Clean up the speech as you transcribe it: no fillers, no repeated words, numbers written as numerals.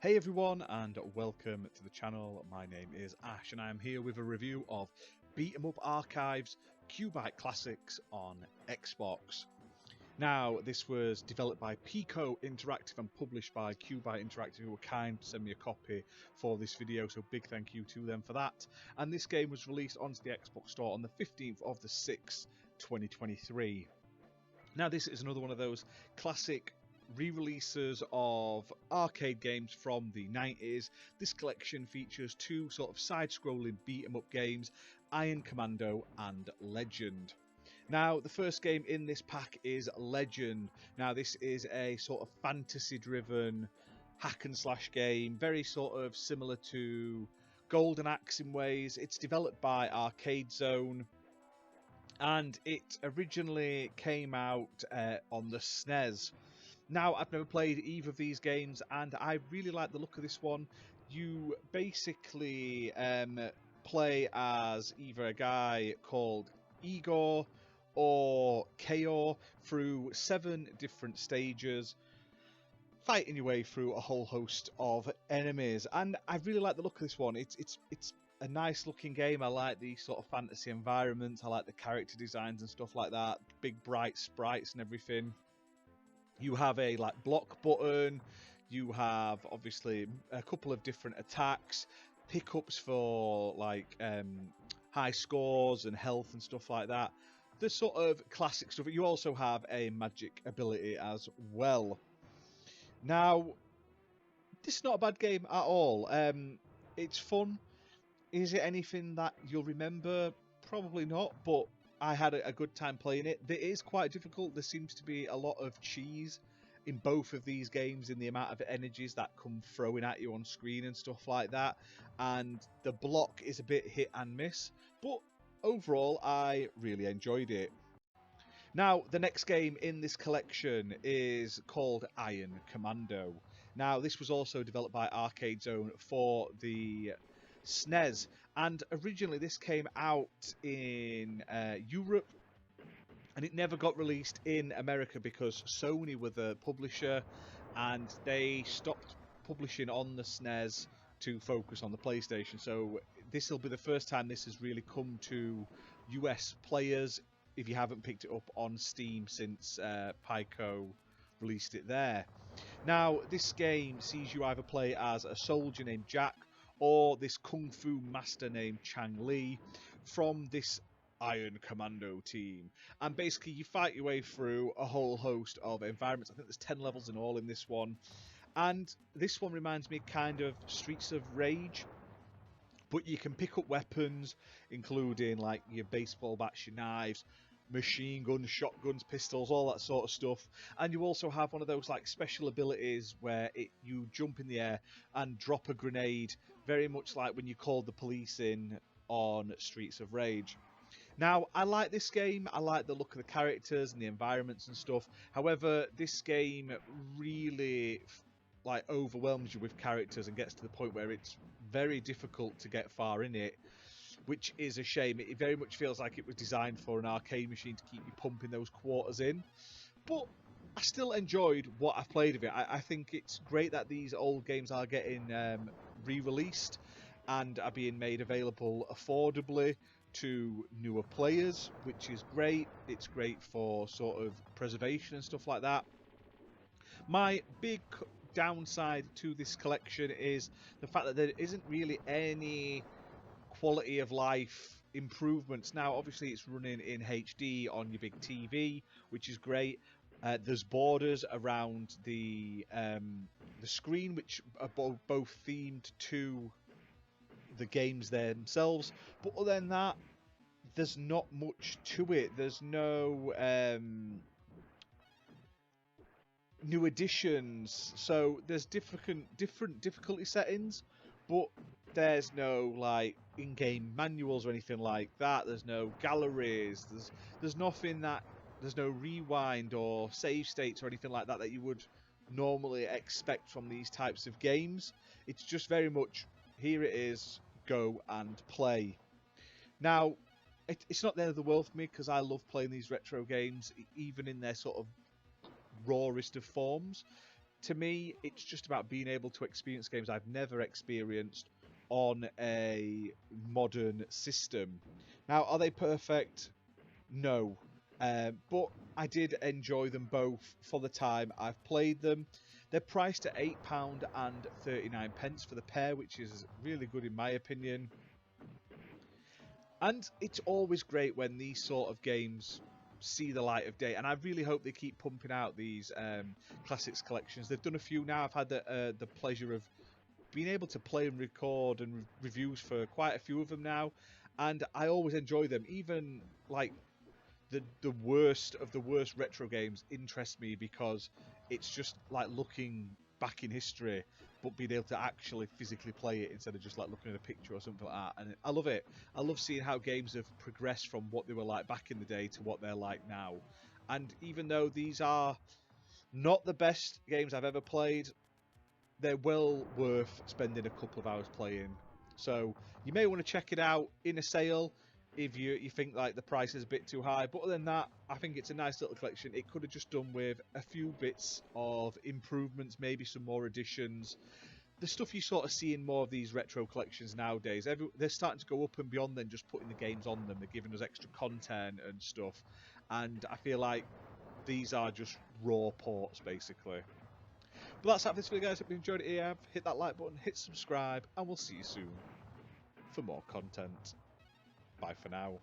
Hey everyone, and welcome to the channel. My name is Ash and I am here with a review of Beat 'em Up Archives QUByte Classics on Xbox. Now, this was developed by Pico Interactive and published by QUByte Interactive, who were kind to send me a copy for this video, so big thank you to them for that. And this game was released onto the Xbox Store on the 15th of the 6th, 2023. Now, this is another one of those classic re-releases of arcade games from the 90s. This collection features two sort of side-scrolling beat-em-up games, Iron Commando and Legend. Now, the first game in this pack is Legend. Now, this is a sort of fantasy-driven hack-and-slash game, very sort of similar to Golden Axe in ways. It's developed by Arcade Zone, and it originally came out on the SNES. Now, I've never played either of these games, and I really like the look of this one. You basically play as either a guy called Igor or Kaor through 7 different stages, fighting your way through a whole host of enemies. And I really like the look of this one. It's a nice looking game. I like the sort of fantasy environments. I like the character designs and stuff like that. Big bright sprites and everything. You have a block button, you have obviously a couple of different attacks, pickups for high scores and health and stuff like that. The sort of classic stuff. You also have a magic ability as well. Now, this is not a bad game at all. It's fun. Is it anything that you'll remember? Probably not, but I had a good time playing it. It is quite difficult. There seems to be a lot of cheese in both of these games in the amount of energies that come throwing at you on screen and stuff like that. And the block is a bit hit and miss. But overall, I really enjoyed it. Now, the next game in this collection is called Iron Commando. Now, this was also developed by Arcade Zone for the SNES, and originally this came out in Europe, and it never got released in America because Sony were the publisher and they stopped publishing on the SNES to focus on the PlayStation. So this will be the first time this has really come to US players if you haven't picked it up on Steam since Pico released it there. Now, this game sees you either play as a soldier named Jack or this kung fu master named Chang Li from this Iron Commando team. And basically you fight your way through a whole host of environments. I think there's 10 levels in all in this one. And this one reminds me kind of Streets of Rage, but you can pick up weapons, including like your baseball bats, your knives, machine guns, shotguns, pistols, all that sort of stuff. And you also have one of those like special abilities where you jump in the air and drop a grenade, very much like when you called the police in on Streets of Rage. Now, I like this game. I like the look of the characters and the environments and stuff. However, this game really overwhelms you with characters and gets to the point where it's very difficult to get far in it, which is a shame. It very much feels like it was designed for an arcade machine to keep you pumping those quarters in. But I still enjoyed what I've played of it. I think it's great that these old games are getting re-released and are being made available affordably to newer players, which is great. It's great for sort of preservation and stuff like that. My big downside to this collection is the fact that there isn't really any quality of life improvements. Now, obviously it's running in HD on your big TV, which is great. There's borders around the screen, which are both themed to the games themselves, but other than that, there's not much to it. There's no new additions, so there's different difficulty settings, but there's no like in-game manuals or anything like that. There's no galleries, there's nothing that there's no rewind or save states or anything like that that you would normally expect from these types of games. It's just very much, here it is, go and play. Now, it's not the end of the world for me because I love playing these retro games, even in their sort of rawest of forms. to me, it's just about being able to experience games I've never experienced on a modern system. Now, are they perfect? No. But I did enjoy them both for the time I've played them. They're priced at £8.39 for the pair, which is really good in my opinion. And it's always great when these sort of games see the light of day, and I really hope they keep pumping out these classics collections. They've done a few now. I've had the pleasure of being able to play and record and reviews for quite a few of them now, and I always enjoy them. Even like the worst of the worst retro games interest me because it's just like looking back in history, but being able to actually physically play it instead of just like looking at a picture or something like that. And I love it. I love seeing how games have progressed from what they were like back in the day to what they're like now. And even though these are not the best games I've ever played, they're well worth spending a couple of hours playing. So you may want to check it out in a sale if you think like the price is a bit too high. But other than that, I think it's a nice little collection. It could have just done with a few bits of improvements, maybe some more additions. The stuff you sort of see in more of these retro collections nowadays, they're starting to go up and beyond than just putting the games on them. They're giving us extra content and stuff. And I feel like these are just raw ports, basically. But that's it for this video, guys. Hope you enjoyed it. Hit that like button, hit subscribe, and we'll see you soon for more content. Bye for now.